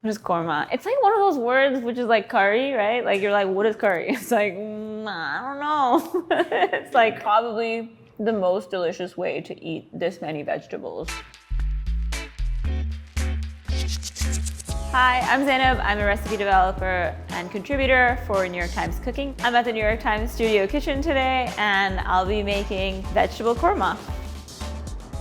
What is korma? It's like one of those words which is like curry, right? Like you're like, what is curry? It's like, I don't know. It's like probably the most delicious way to eat this many vegetables. Hi, I'm Zainab. I'm a recipe developer and contributor for New York Times Cooking. I'm at the New York Times studio kitchen today, and I'll be making vegetable korma.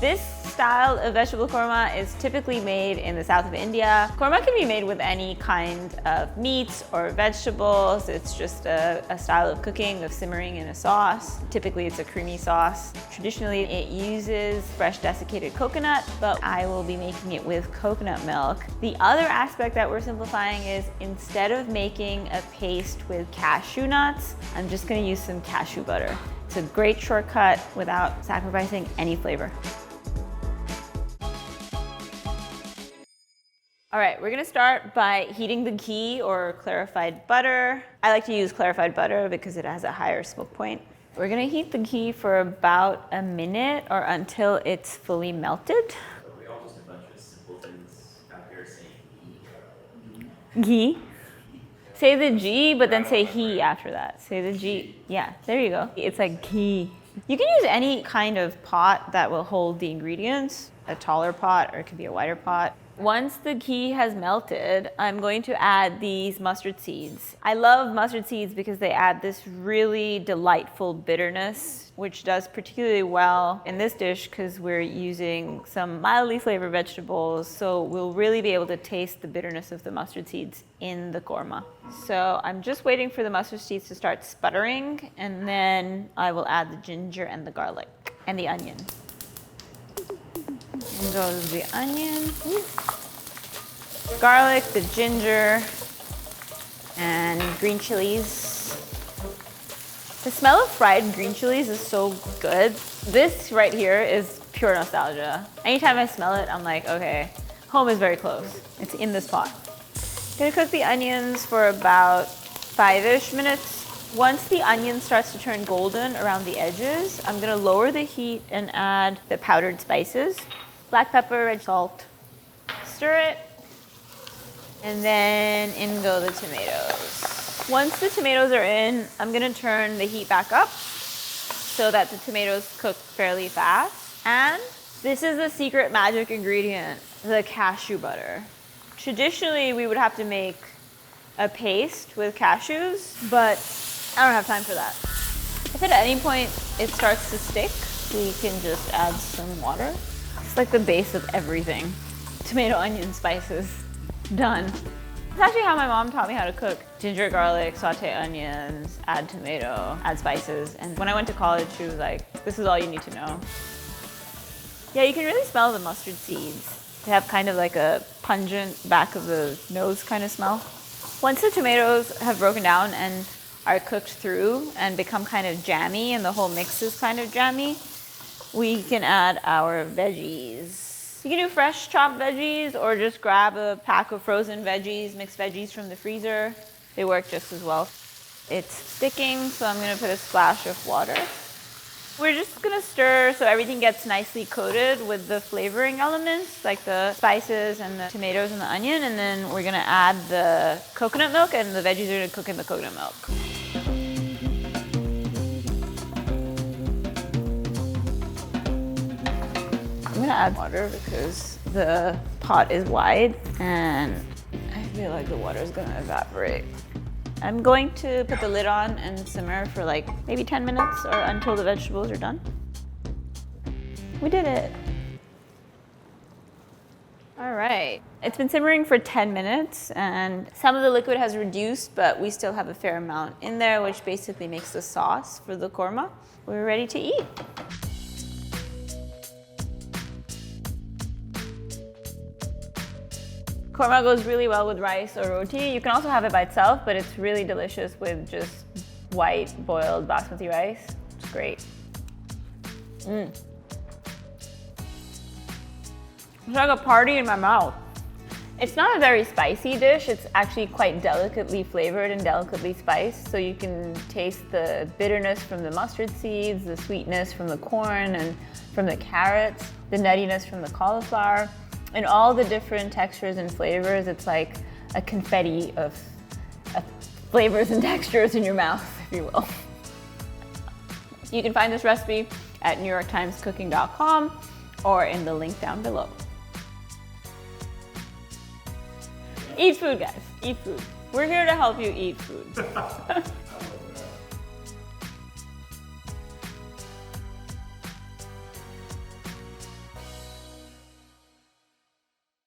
This style of vegetable korma is typically made in the south of India. Korma can be made with any kind of meats or vegetables. It's just a style of cooking, of simmering in a sauce. Typically it's a creamy sauce. Traditionally it uses fresh desiccated coconut, but I will be making it with coconut milk. The other aspect that we're simplifying is instead of making a paste with cashew nuts, I'm just gonna use some cashew butter. It's a great shortcut without sacrificing any flavor. All right, we're gonna start by heating the ghee or clarified butter. I like to use clarified butter because it has a higher smoke point. We're gonna heat the ghee for about a minute or until it's fully melted. We all just a bunch of simple things out here saying Ghee. Say the G, but then say he after that. Say the G. Yeah, there you go. It's like ghee. You can use any kind of pot that will hold the ingredients, a taller pot or it could be a wider pot. Once the ghee has melted, I'm going to add these mustard seeds. I love mustard seeds because they add this really delightful bitterness, which does particularly well in this dish because we're using some mildly flavored vegetables, so we'll really be able to taste the bitterness of the mustard seeds in the korma. So I'm just waiting for the mustard seeds to start sputtering, and then I will add the ginger and the garlic and the onion. And goes the onion, garlic, the ginger, and green chilies. The smell of fried green chilies is so good. This right here is pure nostalgia. Anytime I smell it, I'm like, okay, home is very close. It's in this pot. I'm gonna cook the onions for about 5-ish minutes. Once the onion starts to turn golden around the edges, I'm gonna lower the heat and add the powdered spices. Black pepper, red salt. Stir it. And then in go the tomatoes. Once the tomatoes are in, I'm gonna turn the heat back up so that the tomatoes cook fairly fast. And this is the secret magic ingredient, the cashew butter. Traditionally, we would have to make a paste with cashews, but I don't have time for that. If at any point it starts to stick, we can just add some water. It's like the base of everything. Tomato, onion, spices, done. It's actually how my mom taught me how to cook. Ginger, garlic, saute onions, add tomato, add spices. And when I went to college, she was like, this is all you need to know. Yeah, you can really smell the mustard seeds. They have kind of like a pungent back of the nose kind of smell. Once the tomatoes have broken down and are cooked through and become kind of jammy and the whole mix is kind of jammy, we can add our veggies. You can do fresh chopped veggies or just grab a pack of frozen veggies, mixed veggies from the freezer. They work just as well. It's sticking, so I'm gonna put a splash of water. We're just gonna stir so everything gets nicely coated with the flavoring elements, like the spices and the tomatoes and the onion, and then we're gonna add the coconut milk, and the veggies are gonna cook in the coconut milk. I'm gonna add water because the pot is wide and I feel like the water is gonna evaporate. I'm going to put the lid on and simmer for like maybe 10 minutes or until the vegetables are done. We did it. All right, it's been simmering for 10 minutes and some of the liquid has reduced, but we still have a fair amount in there, which basically makes the sauce for the korma. We're ready to eat. Korma goes really well with rice or roti. You can also have it by itself, but it's really delicious with just white boiled basmati rice. It's great. It's like a party in my mouth. It's not a very spicy dish. It's actually quite delicately flavored and delicately spiced. So you can taste the bitterness from the mustard seeds, the sweetness from the corn and from the carrots, the nuttiness from the cauliflower. And all the different textures and flavors, it's like a confetti of flavors and textures in your mouth, if you will. You can find this recipe at NewYorkTimesCooking.com or in the link down below. Eat food, guys. Eat food. We're here to help you eat food.